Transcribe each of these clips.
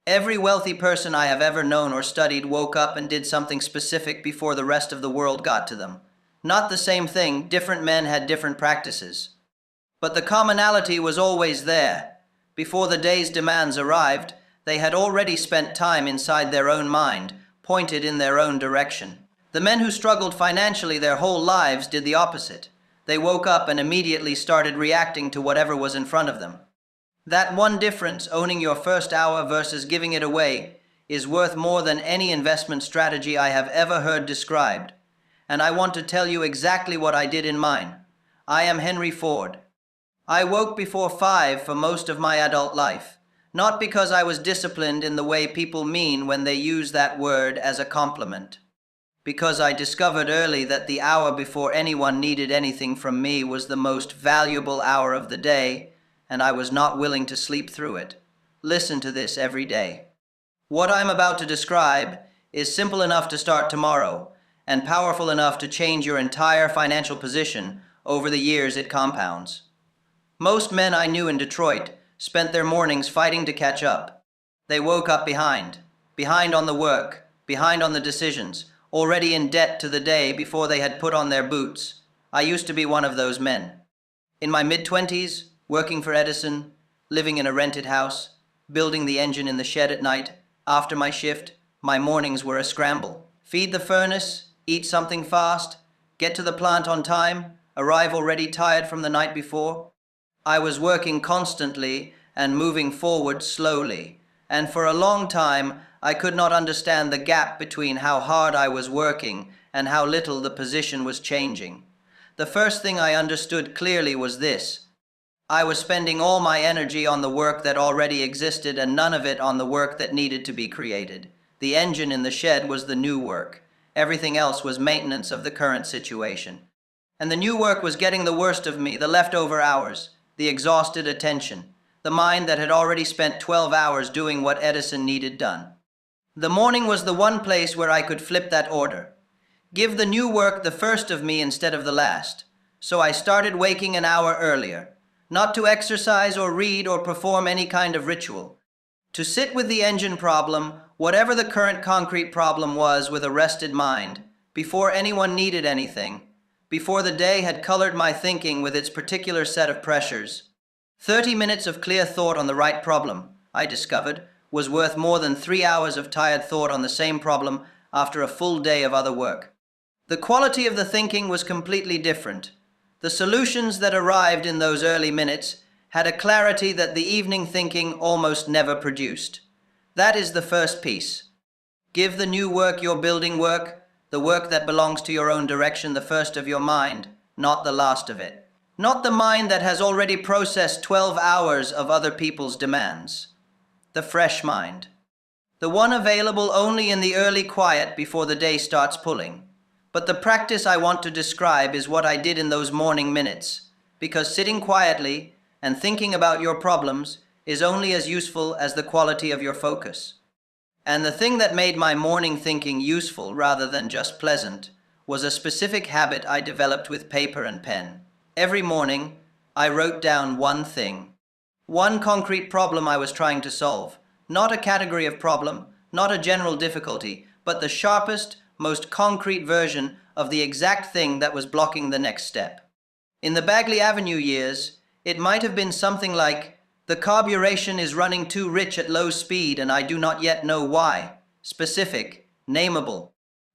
Every wealthy person I have ever known or studied woke up and did something specific before the rest of the world got to them. Not the same thing, different men had different practices. But the commonality was always there. Before the day's demands arrived, they had already spent time inside their own mind, pointed in their own direction. The men who struggled financially their whole lives did the opposite. They woke up and immediately started reacting to whatever was in front of them. That one difference, owning your first hour versus giving it away, is worth more than any investment strategy I have ever heard described. And I want to tell you exactly what I did in mine. I am Henry Ford. I woke before 5 for most of my adult life, not because I was disciplined in the way people mean when they use that word as a compliment. Because I discovered early that the hour before anyone needed anything from me was the most valuable hour of the day, and I was not willing to sleep through it. Listen to this every day. What I'm about to describe is simple enough to start tomorrow, and powerful enough to change your entire financial position over the years it compounds. Most men I knew in Detroit spent their mornings fighting to catch up. They woke up behind on the work, behind on the decisions, already in debt to the day before they had put on their boots. I used to be one of those men. In my mid-20s, working for Edison, living in a rented house, building the engine in the shed at night, after my shift, my mornings were a scramble. Feed the furnace, eat something fast, get to the plant on time, arrive already tired from the night before. I was working constantly and moving forward slowly, and for a long time I could not understand the gap between how hard I was working and how little the position was changing. The first thing I understood clearly was this: I was spending all my energy on the work that already existed and none of it on the work that needed to be created. The engine in the shed was the new work. Everything else was maintenance of the current situation. And the new work was getting the worst of me, the leftover hours, the exhausted attention, the mind that had already spent 12 hours doing what Edison needed done. The morning was the one place where I could flip that order. Give the new work the first of me instead of the last. So I started waking an hour earlier. Not to exercise or read or perform any kind of ritual. To sit with the engine problem, whatever the current concrete problem was, with a rested mind, before anyone needed anything, before the day had colored my thinking with its particular set of pressures. 30 minutes of clear thought on the right problem, I discovered, was worth more than 3 hours of tired thought on the same problem after a full day of other work. The quality of the thinking was completely different. The solutions that arrived in those early minutes had a clarity that the evening thinking almost never produced. That is the first piece. Give the new work your building work, the work that belongs to your own direction, the first of your mind, not the last of it. Not the mind that has already processed 12 hours of other people's demands. The fresh mind. The one available only in the early quiet before the day starts pulling. But the practice I want to describe is what I did in those morning minutes, because sitting quietly and thinking about your problems is only as useful as the quality of your focus. And the thing that made my morning thinking useful rather than just pleasant was a specific habit I developed with paper and pen. Every morning, I wrote down one thing, one concrete problem I was trying to solve, not a category of problem, not a general difficulty, but the sharpest, most concrete version of the exact thing that was blocking the next step. In the Bagley Avenue years, it might have been something like, the carburation is running too rich at low speed and I do not yet know why. Specific, nameable.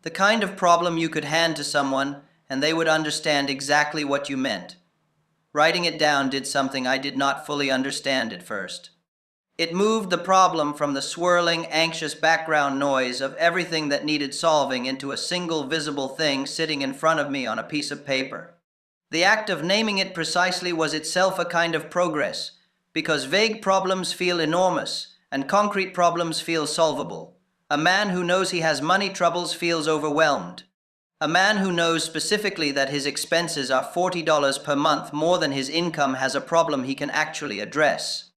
The kind of problem you could hand to someone and they would understand exactly what you meant. Writing it down did something I did not fully understand at first. It moved the problem from the swirling, anxious background noise of everything that needed solving into a single visible thing sitting in front of me on a piece of paper. The act of naming it precisely was itself a kind of progress, because vague problems feel enormous and concrete problems feel solvable. A man who knows he has money troubles feels overwhelmed. A man who knows specifically that his expenses are $40 per month more than his income has a problem he can actually address.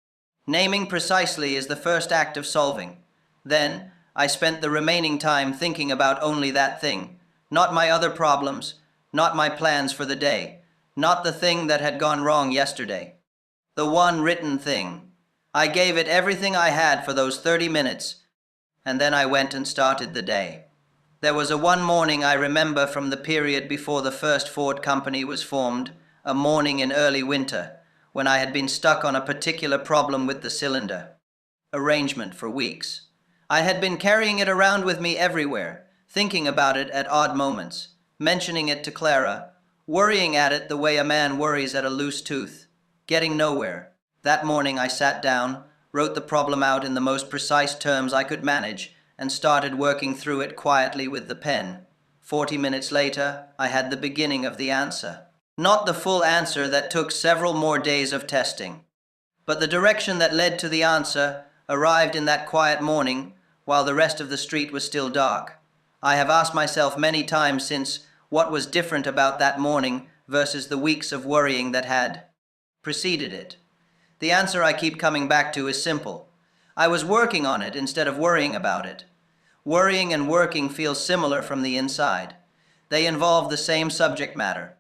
Naming precisely is the first act of solving. Then, I spent the remaining time thinking about only that thing, not my other problems, not my plans for the day, not the thing that had gone wrong yesterday. The one written thing. I gave it everything I had for those 30 minutes, and then I went and started the day. There was one morning I remember from the period before the first Ford company was formed, a morning in early winter, when I had been stuck on a particular problem with the cylinder arrangement for weeks. I had been carrying it around with me everywhere, thinking about it at odd moments, mentioning it to Clara, worrying at it the way a man worries at a loose tooth, getting nowhere. That morning I sat down, wrote the problem out in the most precise terms I could manage, and started working through it quietly with the pen. 40 minutes later, I had the beginning of the answer. Not the full answer that took several more days of testing, but the direction that led to the answer arrived in that quiet morning while the rest of the street was still dark. I have asked myself many times since what was different about that morning versus the weeks of worrying that had preceded it. The answer I keep coming back to is simple. I was working on it instead of worrying about it. Worrying and working feel similar from the inside. They involve the same subject matter.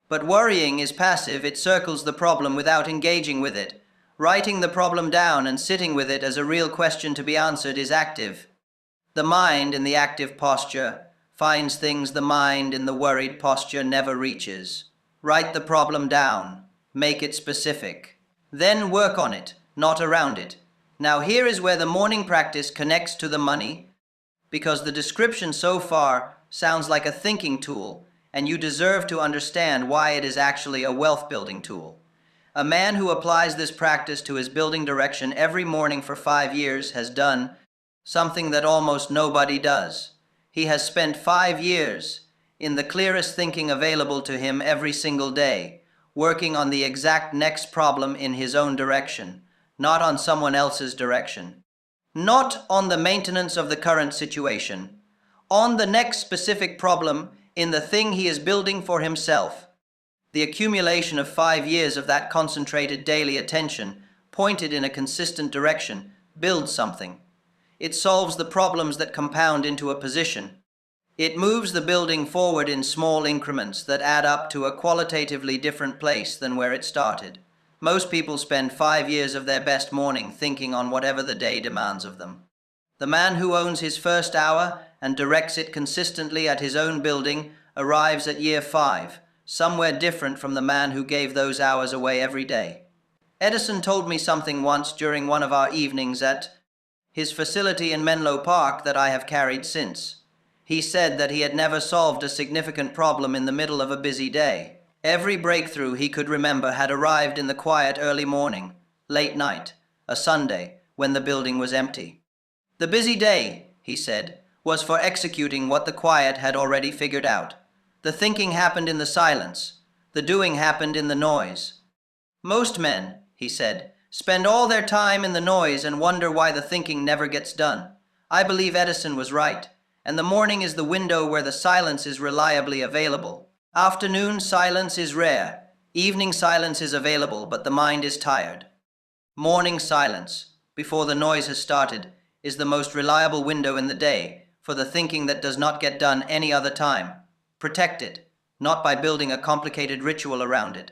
But worrying is passive. It circles the problem without engaging with it. Writing the problem down and sitting with it as a real question to be answered is active. The mind in the active posture finds things the mind in the worried posture never reaches. Write the problem down. Make it specific. Then work on it, not around it. Now here is where the morning practice connects to the money, because the description so far sounds like a thinking tool, and you deserve to understand why it is actually a wealth-building tool. A man who applies this practice to his building direction every morning for 5 years has done something that almost nobody does. He has spent 5 years in the clearest thinking available to him every single day, working on the exact next problem in his own direction, not on someone else's direction. Not on the maintenance of the current situation, on the next specific problem in the thing he is building for himself. The accumulation of 5 years of that concentrated daily attention, pointed in a consistent direction, builds something. It solves the problems that compound into a position. It moves the building forward in small increments that add up to a qualitatively different place than where it started. Most people spend 5 years of their best morning thinking on whatever the day demands of them. The man who owns his first hour and directs it consistently at his own building arrives at year 5, somewhere different from the man who gave those hours away every day. Edison told me something once during one of our evenings at his facility in Menlo Park that I have carried since. He said that he had never solved a significant problem in the middle of a busy day. Every breakthrough he could remember had arrived in the quiet early morning, late night, a Sunday, when the building was empty. The busy day, he said, was for executing what the quiet had already figured out. The thinking happened in the silence. The doing happened in the noise. Most men, he said, spend all their time in the noise and wonder why the thinking never gets done. I believe Edison was right, and the morning is the window where the silence is reliably available. Afternoon silence is rare. Evening silence is available, but the mind is tired. Morning silence, before the noise has started, is the most reliable window in the day for the thinking that does not get done any other time. Protect it, not by building a complicated ritual around it.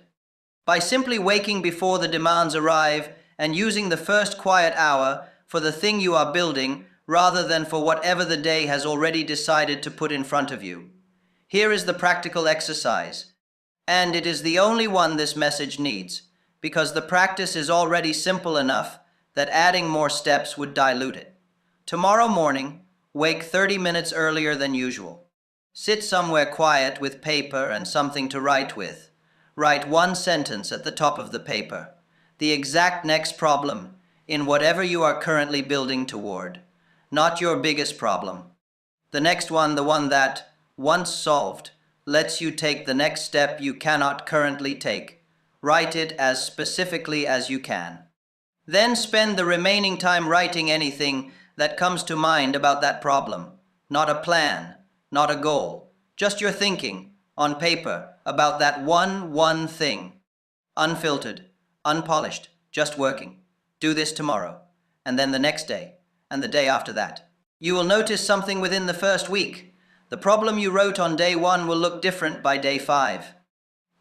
By simply waking before the demands arrive and using the first quiet hour for the thing you are building rather than for whatever the day has already decided to put in front of you. Here is the practical exercise, and it is the only one this message needs, because the practice is already simple enough that adding more steps would dilute it. Tomorrow morning, wake 30 minutes earlier than usual. Sit somewhere quiet with paper and something to write with. Write one sentence at the top of the paper, the exact next problem in whatever you are currently building toward, not your biggest problem. The next one, the one that, once solved, lets you take the next step you cannot currently take. Write it as specifically as you can. Then spend the remaining time writing anything that comes to mind about that problem. Not a plan, not a goal, just your thinking, on paper, about that one thing. Unfiltered, unpolished, just working. Do this tomorrow, and then the next day, and the day after that. You will notice something within the first week. The problem you wrote on day 1 will look different by day 5.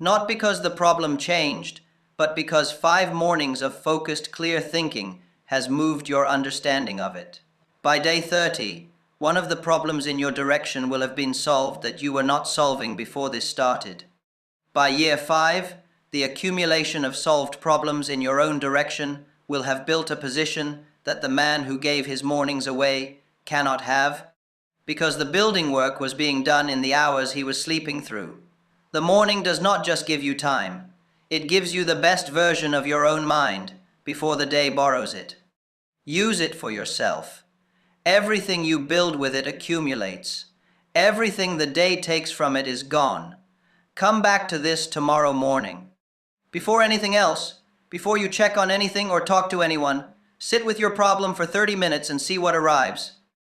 Not because the problem changed, but because 5 mornings of focused, clear thinking has moved your understanding of it. By day 30, one of the problems in your direction will have been solved that you were not solving before this started. By year 5, the accumulation of solved problems in your own direction will have built a position that the man who gave his mornings away cannot have, because the building work was being done in the hours he was sleeping through. The morning does not just give you time, it gives you the best version of your own mind before the day borrows it. Use it for yourself. Everything you build with it accumulates. Everything the day takes from it is gone. Come back to this tomorrow morning. Before anything else, before you check on anything or talk to anyone, sit with your problem for 30 minutes and see what arrives.